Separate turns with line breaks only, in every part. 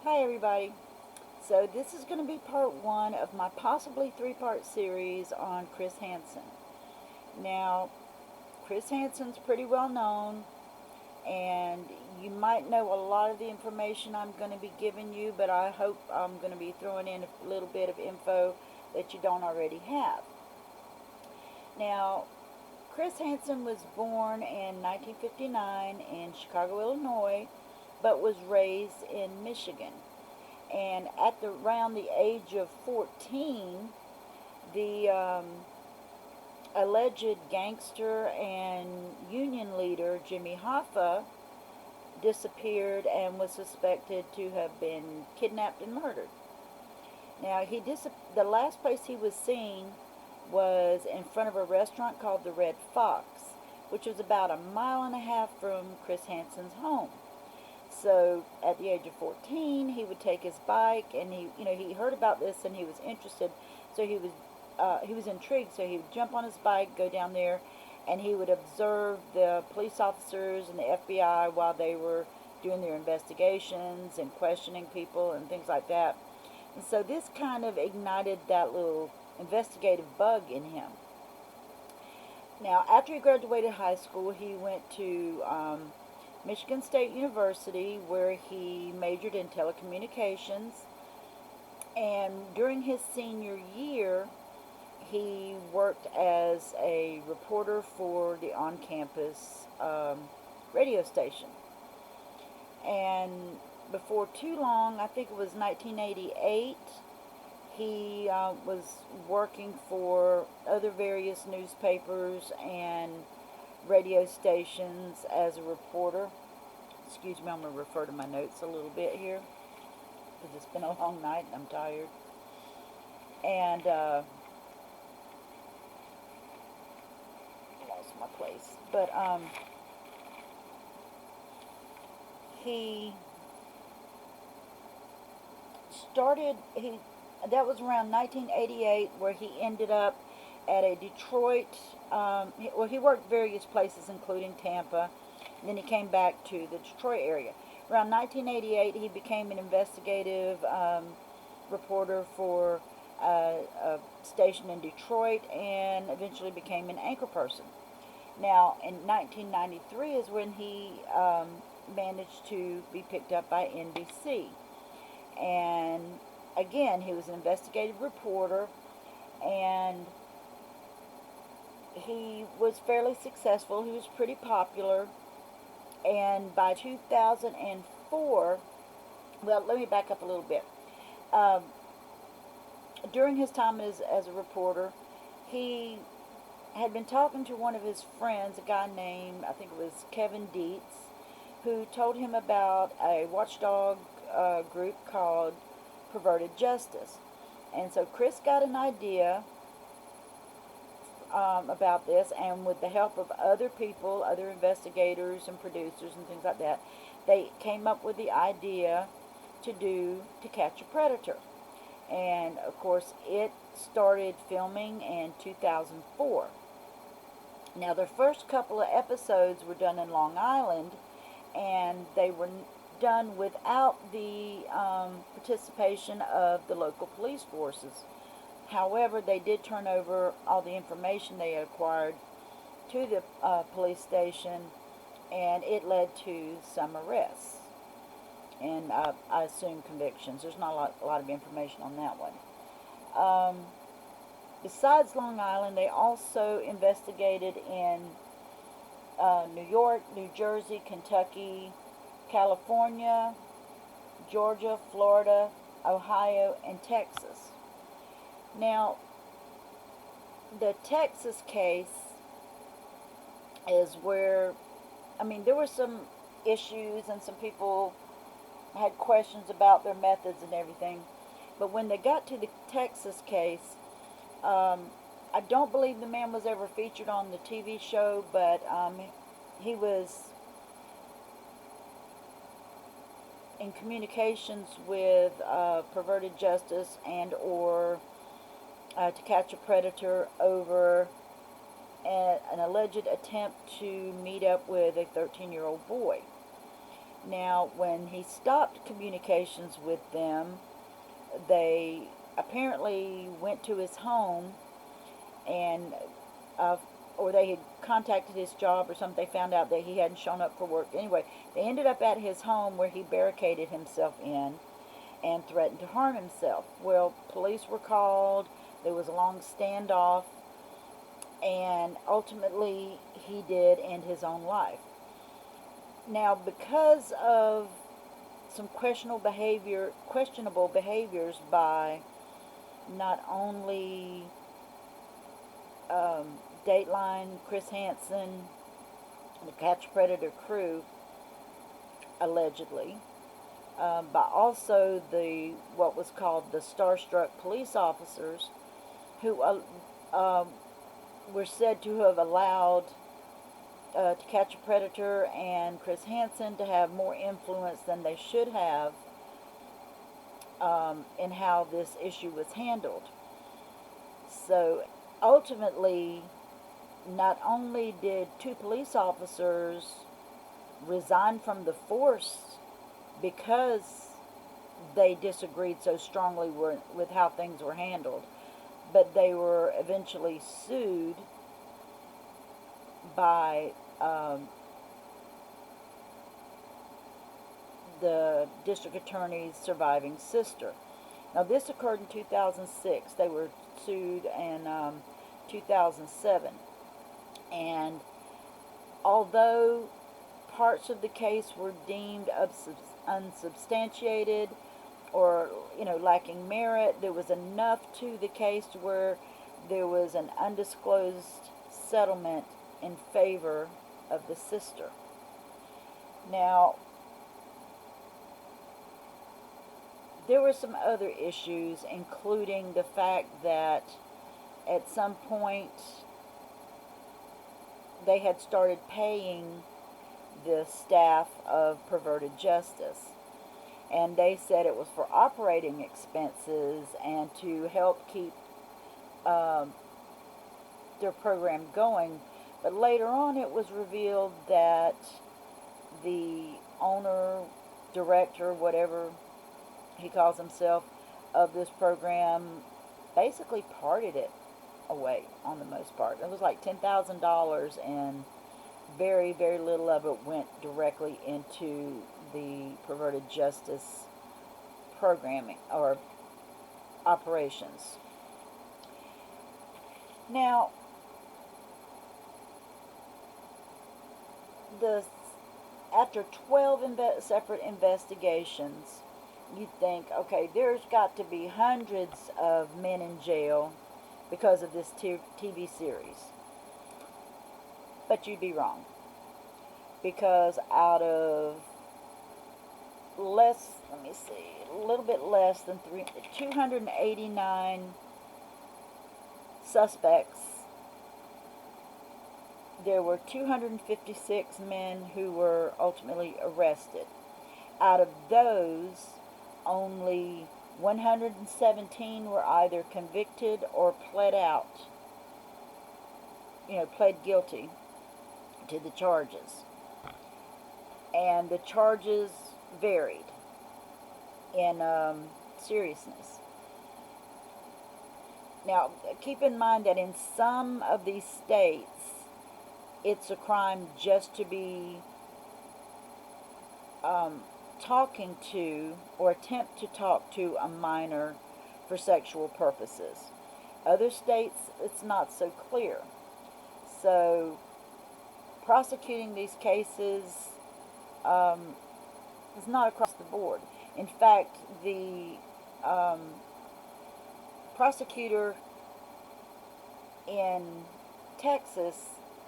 Hi everybody. So this is going to be part one of my possibly three-part series on Chris Hansen. Now, Chris Hansen's pretty well known, and you might know a lot of the information I'm going to be giving you, but I hope I'm going to be throwing in a little bit of info that you don't already have. Now, Chris Hansen was born in 1959 in Chicago, Illinois, but was raised in Michigan. And at around the age of 14, the alleged gangster and union leader Jimmy Hoffa disappeared and was suspected to have been kidnapped and murdered. Now, the last place he was seen was in front of a restaurant called the Red Fox, which was about a mile and a half from Chris Hansen's home. So at the age of 14, he would take his bike, and he heard about this and he was interested. So he was intrigued. So he would jump on his bike, go down there, and he would observe the police officers and the FBI while they were doing their investigations and questioning people and things like that. And so this kind of ignited that little investigative bug in him. Now, after he graduated high school, he went to Michigan State University, where he majored in telecommunications. And during his senior year, he worked as a reporter for the on-campus radio station. And before too long, I think it was 1988, he was working for other various newspapers and radio stations as a reporter. Excuse me, I'm going to refer to my notes a little bit here because it's been a long night and I'm tired. And lost my place. But he that was around 1988 where he ended up at a Detroit, he worked various places including Tampa, and then he came back to the Detroit area. Around 1988 he became an investigative reporter for a station in Detroit and eventually became an anchor person. Now in 1993 is when he managed to be picked up by NBC. And again, he was an investigative reporter, and he was fairly successful. He was pretty popular. And by 2004, well, let me back up a little bit. During his time as a reporter, he had been talking to one of his friends, a guy named, I think it was Kevin Dietz, who told him about a watchdog group called Perverted Justice. And so Chris got an idea about this, and with the help of other people, other investigators and producers and things like that, they came up with the idea To Catch a Predator. And of course it started filming in 2004. Now the first couple of episodes were done in Long Island, and they were done without the participation of the local police forces. However, they did turn over all the information they had acquired to the police station, and it led to some arrests and I assume convictions. There's not a lot of information on that one. Besides Long Island, they also investigated in New York, New Jersey, Kentucky, California, Georgia, Florida, Ohio, and Texas. Now, the Texas case is where, there were some issues and some people had questions about their methods and everything. But when they got to the Texas case, I don't believe the man was ever featured on the TV show, but he was in communications with Perverted Justice and or To Catch a Predator over an alleged attempt to meet up with a 13-year-old boy. Now, when he stopped communications with them, they apparently went to his home and uh, or they had contacted his job or something. They found out that he hadn't shown up for work. Anyway, they ended up at his home where he barricaded himself in and threatened to harm himself. Well, police were called. There was a long standoff, and ultimately he did end his own life. Now, because of some questionable behaviors by not only Dateline, Chris Hansen, the Catch Predator crew, allegedly, but also the what was called the starstruck police officers, who were said to have allowed To Catch a Predator and Chris Hansen to have more influence than they should have in how this issue was handled. So ultimately, not only did two police officers resign from the force because they disagreed so strongly with how things were handled, but they were eventually sued by the district attorney's surviving sister. Now, this occurred in 2006. They were sued in 2007. And although parts of the case were deemed unsubstantiated or, lacking merit, there was enough to the case where there was an undisclosed settlement in favor of the sister. Now, there were some other issues, including the fact that at some point they had started paying the staff of Perverted Justice. And they said it was for operating expenses and to help keep their program going. But later on it was revealed that the owner, director, whatever he calls himself, of this program basically parted it away on the most part. It was like $10,000, and very, very little of it went directly into the Perverted Justice programming or operations. Now, after 12 separate investigations, you'd think, okay, there's got to be hundreds of men in jail because of this TV series. But you'd be wrong. Because out of a little bit less than 289 suspects, there were 256 men who were ultimately arrested. Out of those, only 117 were either convicted or pled guilty to the charges. And the charges varied in seriousness. Now, keep in mind that in some of these states, it's a crime just to be talking to or attempt to talk to a minor for sexual purposes. Other states, it's not so clear. So, prosecuting these cases is not across the board. In fact, the prosecutor in Texas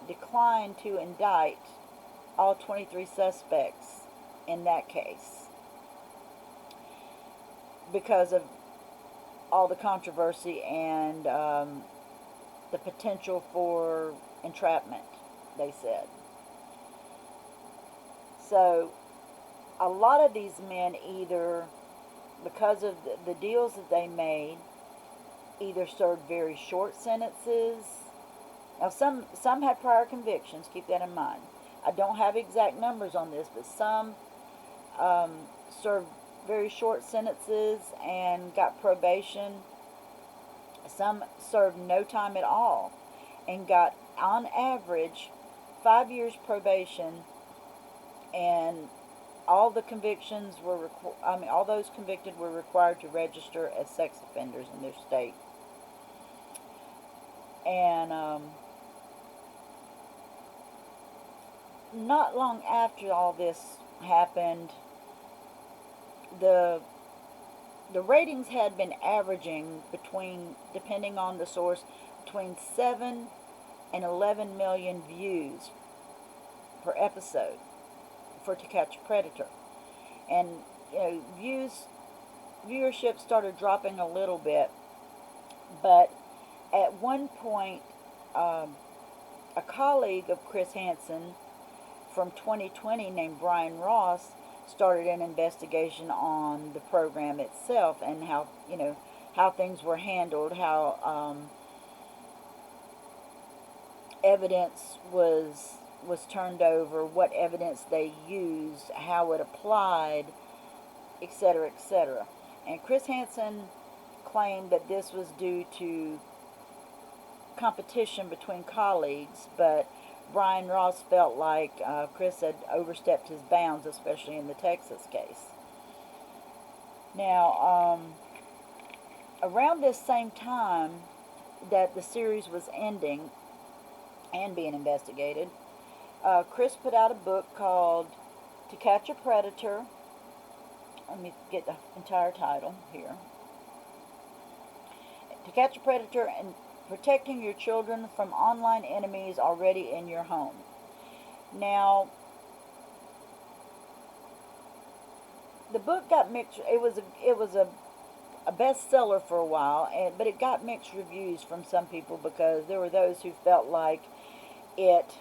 declined to indict all 23 suspects in that case because of all the controversy and the potential for entrapment, they said. So a lot of these men, either because of the deals that they made, either served very short sentences. Now, some had prior convictions, keep that in mind. I don't have exact numbers on this, but some served very short sentences and got probation. Some served no time at all and got, on average, 5 years probation, and all the convictions were all those convicted were required to register as sex offenders in their state. And not long after all this happened, the the ratings had been averaging between, depending on the source, between 7 and 11 million views per episode for To Catch a Predator. And viewership started dropping a little bit, but at one point, a colleague of Chris Hansen from 2020 named Brian Ross started an investigation on the program itself and how things were handled, how evidence was turned over, what evidence they used, how it applied, etc., etc. And Chris Hansen claimed that this was due to competition between colleagues, but Brian Ross felt like Chris had overstepped his bounds, especially in the Texas case. Now, around this same time that the series was ending and being investigated, Chris put out a book called To Catch a Predator. Let me get the entire title here. To Catch a Predator and Protecting Your Children from Online Enemies Already in Your Home. Now, the book got mixed. It was a bestseller for a while, but it got mixed reviews from some people, because there were those who felt like it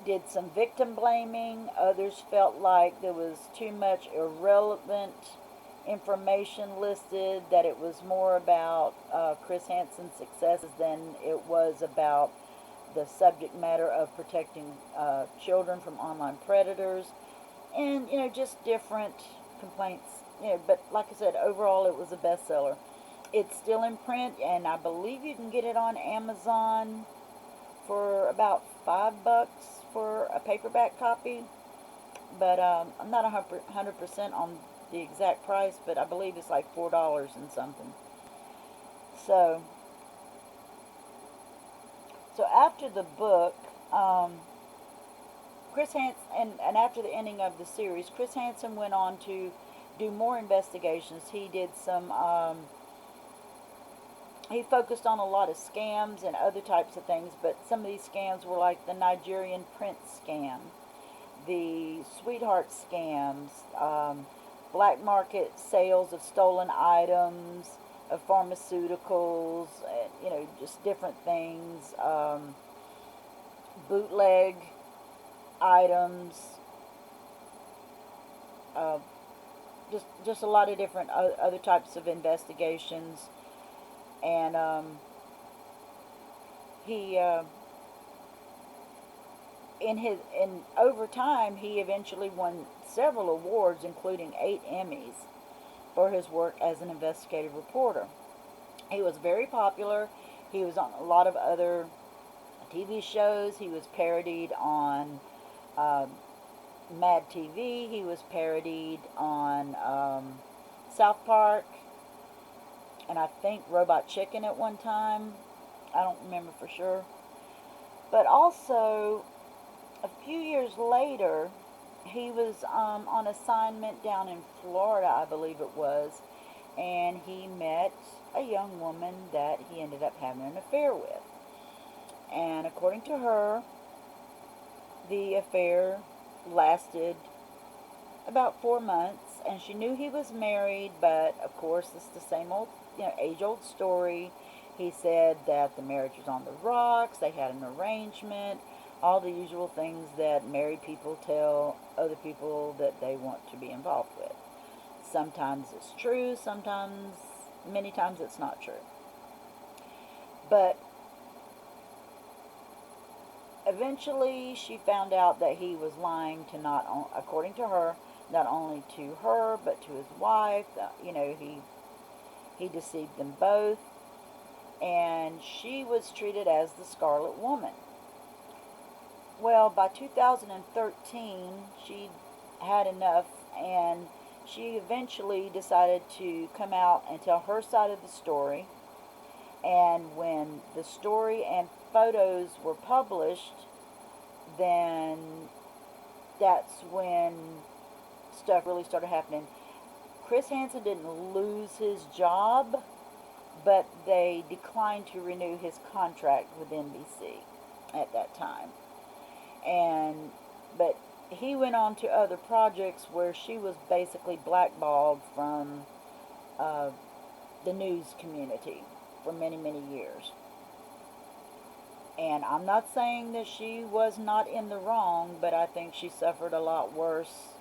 did some victim blaming. Others felt like there was too much irrelevant information listed, that it was more about Chris Hansen's successes than it was about the subject matter of protecting children from online predators, and just different complaints. But like I said, overall it was a bestseller. It's still in print, and I believe you can get it on Amazon for about $5 for a paperback copy. But I'm not 100% on the exact price, but I believe it's like $4 and something. So after the book, Chris Hansen, and after the ending of the series, Chris Hansen went on to do more investigations. He did some, he focused on a lot of scams and other types of things, but some of these scams were like the Nigerian prince scam, the sweetheart scams, black market sales of stolen items, of pharmaceuticals, just different things, bootleg items, just a lot of different other types of investigations. And he in over time, he eventually won several awards, including 8 Emmys, for his work as an investigative reporter. He was very popular. He was on a lot of other TV shows. He was parodied on Mad TV. He was parodied on South Park, and I think Robot Chicken at one time. I don't remember for sure. But also, a few years later, he was on assignment down in Florida, I believe it was, and he met a young woman that he ended up having an affair with. And according to her, the affair lasted about 4 months, and she knew he was married, but of course it's the same old, age-old story. He said that the marriage was on the rocks, they had an arrangement, all the usual things that married people tell other people that they want to be involved with. Sometimes it's true, many times it's not true. But Eventually, she found out that he was lying to according to her, not only to her but to his wife. He deceived them both, and she was treated as the Scarlet Woman. Well, by 2013, she had enough, and she eventually decided to come out and tell her side of the story. And when the story and photos were published, then that's when stuff really started happening. Chris Hansen didn't lose his job, but they declined to renew his contract with NBC at that time. But he went on to other projects where she was basically blackballed from uh, the news community for many, many years. And I'm not saying that she was not in the wrong, but I think she suffered a lot worse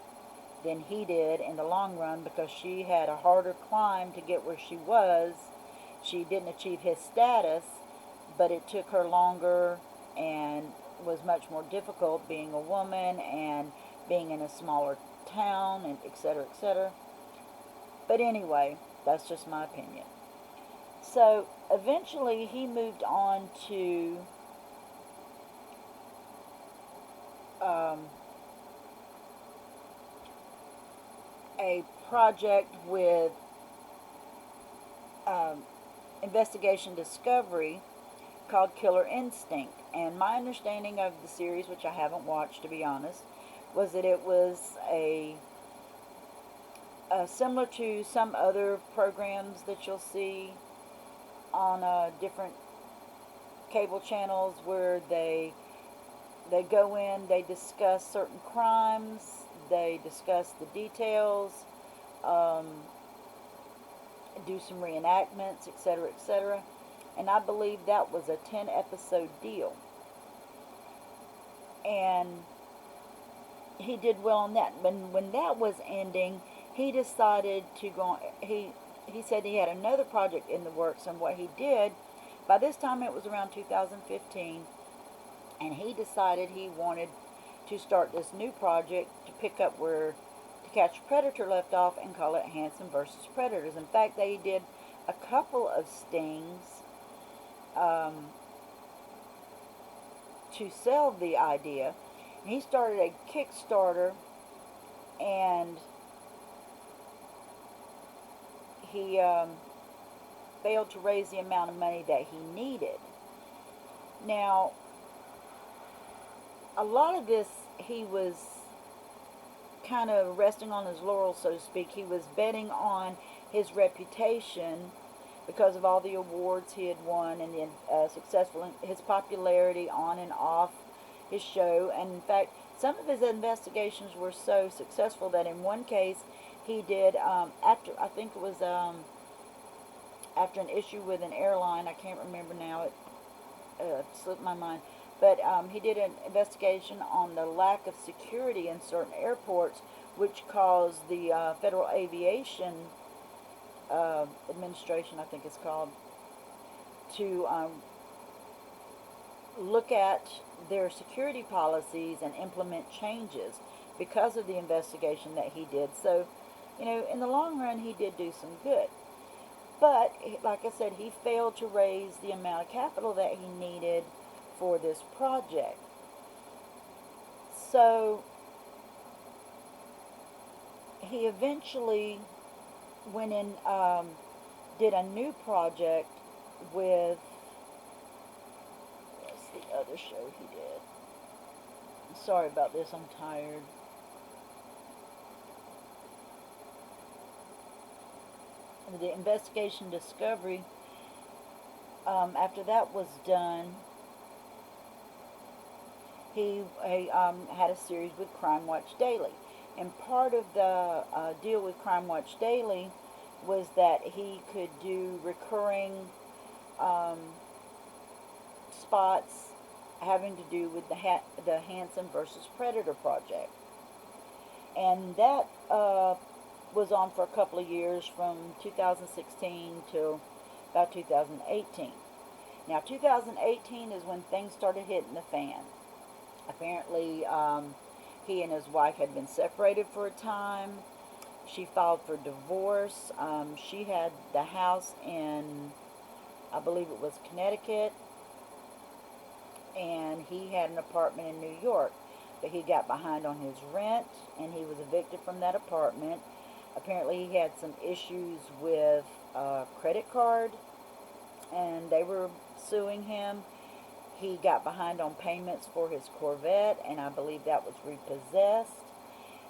than he did in the long run, because she had a harder climb to get where she was. She didn't achieve his status, but it took her longer and was much more difficult being a woman and being in a smaller town, and etc., etc. But anyway, that's just my opinion. So eventually he moved on to a project with um, Investigation Discovery called Killer Instinct. And my understanding of the series, which I haven't watched to be honest, was that it was similar to some other programs that you'll see on different cable channels, where they go in, they discuss certain crimes, they discuss the details, um, do some reenactments, etc., etc. And I believe that was a 10-episode deal. And he did well on that. But when that was ending, he decided to go. He said he had another project in the works, and what he did, by this time it was around 2015, and he decided he wanted to start this new project to pick up where To Catch a Predator left off and call it Hansen versus Predators. In fact, they did a couple of stings to sell the idea. And he started a Kickstarter, and he failed to raise the amount of money that he needed. Now, a lot of this, he was kind of resting on his laurels, so to speak. He was betting on his reputation because of all the awards he had won, and the his popularity on and off his show. And in fact, some of his investigations were so successful that in one case he did, after, I think it was after an issue with an airline, I can't remember now, it slipped my mind, but he did an investigation on the lack of security in certain airports, which caused the Federal Aviation Administration, I think it's called, to look at their security policies and implement changes because of the investigation that he did. So, in the long run, he did do some good. But, like I said, he failed to raise the amount of capital that he needed for this project. So, he eventually went in, did a new project with, what's the other show he did? Sorry about this, I'm tired. The Investigation Discovery, after that was done, he had a series with Crime Watch Daily. And part of the deal with Crime Watch Daily was that he could do recurring spots having to do with the Hansen versus Predator project. And that was on for a couple of years, from 2016 to about 2018. Now, 2018 is when things started hitting the fan. Apparently, he and his wife had been separated for a time. She filed for divorce. She had the house in, I believe it was Connecticut, and he had an apartment in New York. But he got behind on his rent, and he was evicted from that apartment. Apparently, he had some issues with a credit card, and they were suing him. He got behind on payments for his Corvette, and I believe that was repossessed.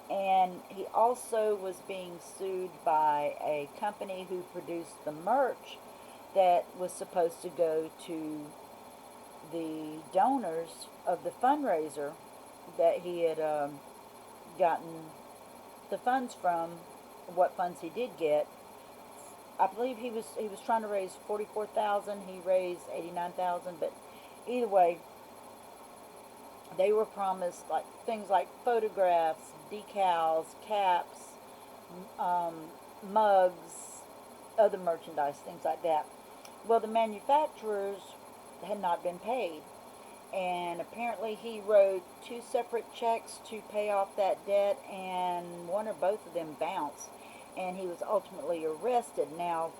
And he also was being sued by a company who produced the merch that was supposed to go to the donors of the fundraiser that he had gotten the funds from. What funds he did get, I believe he was trying to raise 44,000. He raised 89,000, but either way, they were promised like things like photographs, decals, caps, um, mugs, other merchandise, things like that. Well, the manufacturers had not been paid, and apparently he wrote two separate checks to pay off that debt, and one or both of them bounced, and he was ultimately arrested. Now,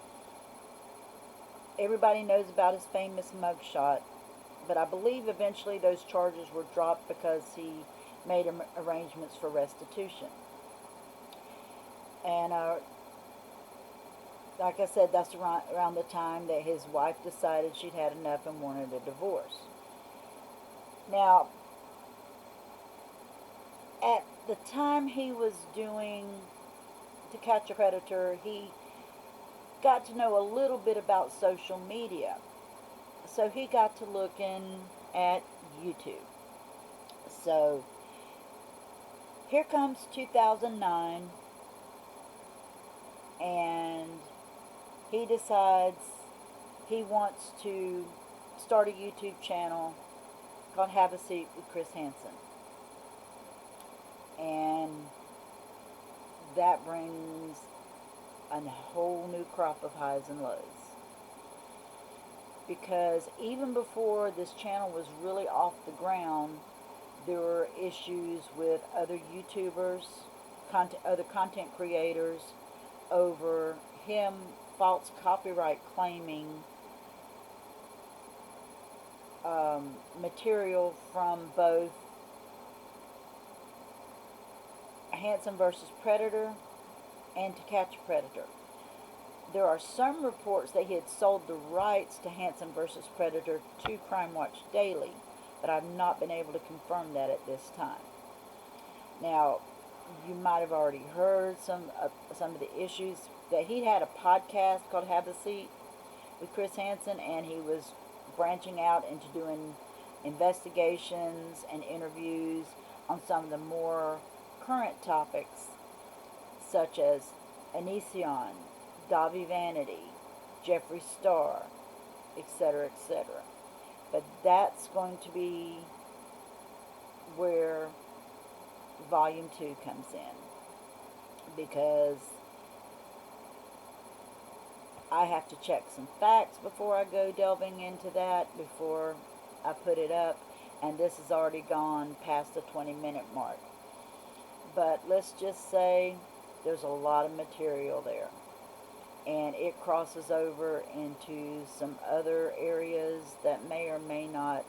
everybody knows about his famous mugshot, but I believe eventually those charges were dropped because he made arrangements for restitution. And like I said, that's around the time that his wife decided she'd had enough and wanted a divorce. Now, at the time he was doing To Catch a Predator, he got to know a little bit about social media. So he got to looking at YouTube. So here comes 2009, and he decides he wants to start a YouTube channel called Have a Seat with Chris Hansen. And that brings a whole new crop of highs and lows. Because even before this channel was really off the ground, there were issues with other YouTubers, other content creators, over him false copyright claiming material from both Hansen versus Predator and To Catch a Predator. There are some reports that he had sold the rights to Hansen versus Predator to Crime Watch Daily, but I've not been able to confirm that at this time. Now, you might have already heard some of the issues that he had a podcast called Have a Seat with Chris Hansen, and he was branching out into doing investigations and interviews on some of the more current topics, such as Anision, Davi Vanity, Jeffree Star, etc., etc. But that's going to be where Volume 2 comes in, because I have to check some facts before I go delving into that, before I put it up, and this has already gone past the 20-minute mark. But let's just say there's a lot of material there, and it crosses over into some other areas that may or may not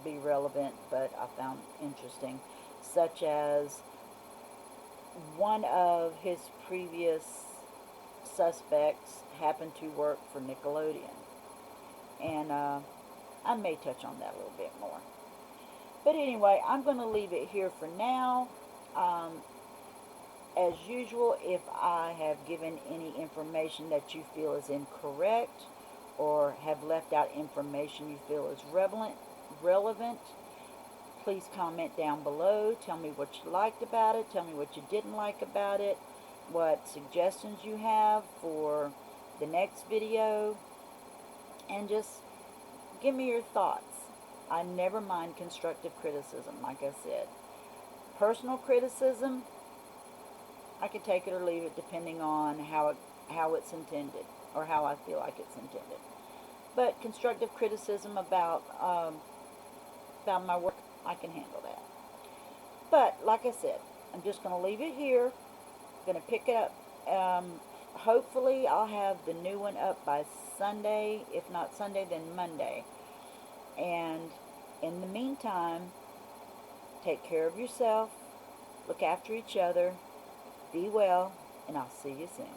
be relevant, but I found interesting, such as one of his previous suspects happened to work for Nickelodeon, and I may touch on that a little bit more. But anyway, I'm going to leave it here for now. As usual, if I have given any information that you feel is incorrect, or have left out information you feel is relevant, please comment down below. Tell me what you liked about it. Tell me what you didn't like about it. What suggestions you have for the next video. And just give me your thoughts. I never mind constructive criticism, like I said. Personal criticism, I can take it or leave it depending on how it's intended, or how I feel like it's intended. But constructive criticism about my work, I can handle that. But like I said, I'm just going to leave it here. Going to pick it up. Hopefully, I'll have the new one up by Sunday. If not Sunday, then Monday. And in the meantime, take care of yourself, look after each other, be well, and I'll see you soon.